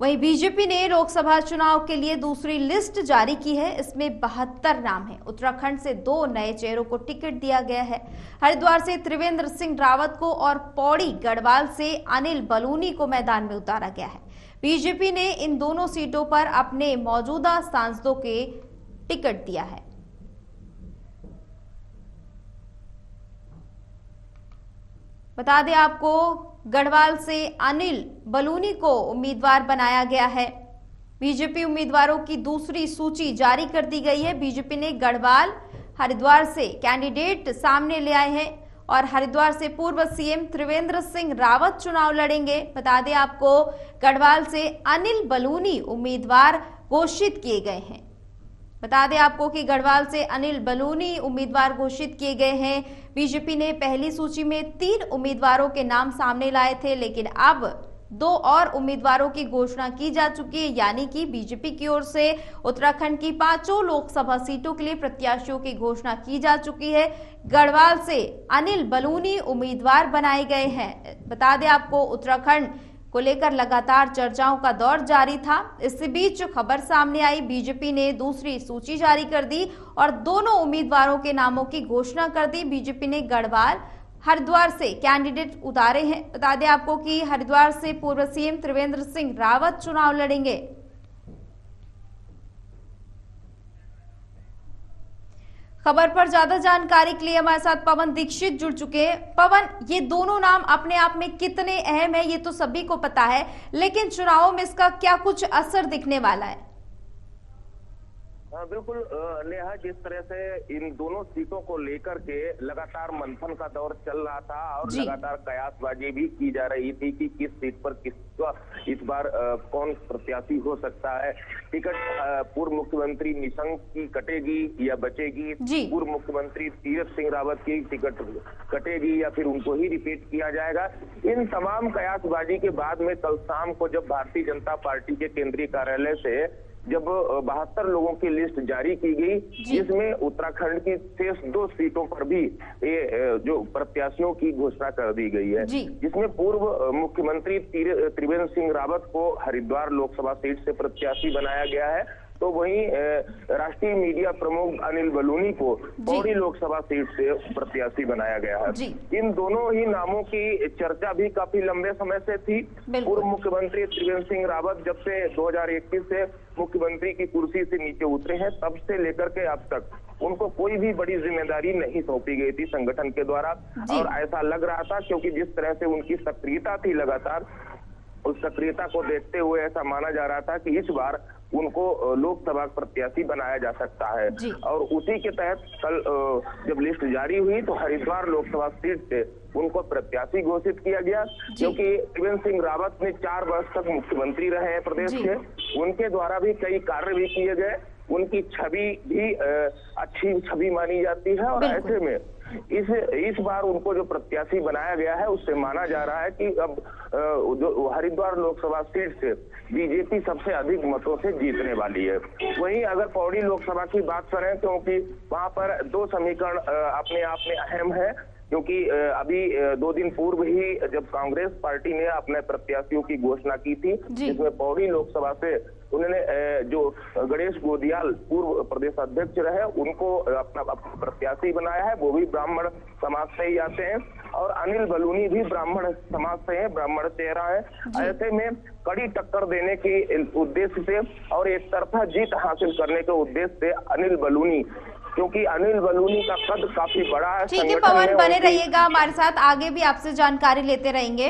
वहीं बीजेपी ने लोकसभा चुनाव के लिए दूसरी लिस्ट जारी की है। इसमें 72 नाम है। उत्तराखंड से 2 नए चेहरों को टिकट दिया गया है। हरिद्वार से त्रिवेंद्र सिंह रावत को और पौड़ी गढ़वाल से अनिल बलूनी को मैदान में उतारा गया है। बीजेपी ने इन दोनों सीटों पर अपने मौजूदा सांसदों के टिकट दिया है। बता दें आपको, गढ़वाल से अनिल बलूनी को उम्मीदवार बनाया गया है। बीजेपी उम्मीदवारों की दूसरी सूची जारी कर दी गई है। बीजेपी ने गढ़वाल, हरिद्वार से कैंडिडेट सामने ले आए हैं और हरिद्वार से पूर्व सीएम त्रिवेंद्र सिंह रावत चुनाव लड़ेंगे। बता दें आपको, गढ़वाल से अनिल बलूनी उम्मीदवार घोषित किए गए हैं। बता दें आपको कि गढ़वाल से अनिल बलूनी उम्मीदवार घोषित किए गए हैं। बीजेपी ने पहली सूची में 3 उम्मीदवारों के नाम सामने लाए थे, लेकिन अब 2 और उम्मीदवारों की घोषणा की जा चुकी है। यानी कि बीजेपी की ओर से उत्तराखंड की 5 लोकसभा सीटों के लिए प्रत्याशियों की घोषणा की जा चुकी है। गढ़वाल से अनिल बलूनी उम्मीदवार बनाए गए हैं। बता दें आपको, उत्तराखंड को लेकर लगातार चर्चाओं का दौर जारी था। इसी बीच खबर सामने आई, बीजेपी ने दूसरी सूची जारी कर दी और दोनों उम्मीदवारों के नामों की घोषणा कर दी। बीजेपी ने गढ़वाल, हरिद्वार से कैंडिडेट उतारे हैं। बता दें आपको कि हरिद्वार से पूर्व सीएम त्रिवेंद्र सिंह रावत चुनाव लड़ेंगे। खबर पर ज्यादा जानकारी के लिए हमारे साथ पवन दीक्षित जुड़ चुके हैं। पवन, ये दोनों नाम अपने आप में कितने अहम है ये तो सभी को पता है, लेकिन चुनावों में इसका क्या कुछ असर दिखने वाला है? बिल्कुल नेहा, जिस तरह से इन दोनों सीटों को लेकर के लगातार मंथन का दौर चल रहा था और लगातार कयासबाजी भी की जा रही थी कि किस सीट पर किसका इस बार कौन प्रत्याशी हो सकता है। टिकट पूर्व मुख्यमंत्री निशंक की कटेगी या बचेगी, पूर्व मुख्यमंत्री तीरथ सिंह रावत की टिकट कटेगी या फिर उनको ही रिपीट किया जाएगा। इन तमाम कयासबाजी के बाद में कल शाम को जब भारतीय जनता पार्टी के केंद्रीय कार्यालय से जब 72 लोगों की लिस्ट जारी की गई, जिसमें उत्तराखंड की शेष 2 सीटों पर भी ये जो प्रत्याशियों की घोषणा कर दी गई है, जिसमें पूर्व मुख्यमंत्री त्रिवेंद्र सिंह रावत को हरिद्वार लोकसभा सीट से प्रत्याशी बनाया गया है, तो वहीं राष्ट्रीय मीडिया प्रमुख अनिल बलूनी को पौड़ी लोकसभा सीट से प्रत्याशी बनाया गया है। इन दोनों ही नामों की चर्चा भी काफी लंबे समय से थी। पूर्व मुख्यमंत्री त्रिवेंद्र सिंह रावत जब से 2021 से मुख्यमंत्री की कुर्सी से नीचे उतरे हैं, तब से लेकर के अब तक उनको कोई भी बड़ी जिम्मेदारी नहीं सौंपी गई थी संगठन के द्वारा। और ऐसा लग रहा था, क्योंकि जिस तरह से उनकी सक्रियता थी लगातार, उस सक्रियता को देखते हुए ऐसा माना जा रहा था कि इस बार उनको लोकसभा प्रत्याशी बनाया जा सकता है। और उसी के तहत कल जब लिस्ट जारी हुई तो हरिद्वार लोकसभा सीट से उनको प्रत्याशी घोषित किया गया, क्योंकि त्रिवेंद्र सिंह रावत ने 4 वर्ष तक मुख्यमंत्री रहे हैं प्रदेश के। उनके द्वारा भी कई कार्य भी किए गए, उनकी छवि भी अच्छी छवि मानी जाती है। और ऐसे में इस बार उनको जो प्रत्याशी बनाया गया है, उससे माना जा रहा है कि अब जो हरिद्वार लोकसभा सीट से बीजेपी सबसे अधिक मतों से जीतने वाली है। वहीं अगर पौड़ी लोकसभा की बात करें, क्योंकि वहां पर 2 समीकरण अपने आप में अहम है, क्योंकि अभी 2 दिन पूर्व ही जब कांग्रेस पार्टी ने अपने प्रत्याशियों की घोषणा की थी, जिसमें पौड़ी लोकसभा से उन्होंने जो गणेश गोदियाल पूर्व प्रदेश अध्यक्ष रहे, उनको अपना प्रत्याशी बनाया है। वो भी ब्राह्मण समाज से ही आते हैं और अनिल बलूनी भी ब्राह्मण समाज से है, ब्राह्मण चेहरा है। ऐसे में कड़ी टक्कर देने के उद्देश्य से और एक तरफा जीत हासिल करने के उद्देश्य से अनिल बलूनी, क्योंकि अनिल बलूनी का कद काफी बड़ा है। ठीक है पवन, बने रहिएगा हमारे साथ, आगे भी आपसे जानकारी लेते रहेंगे।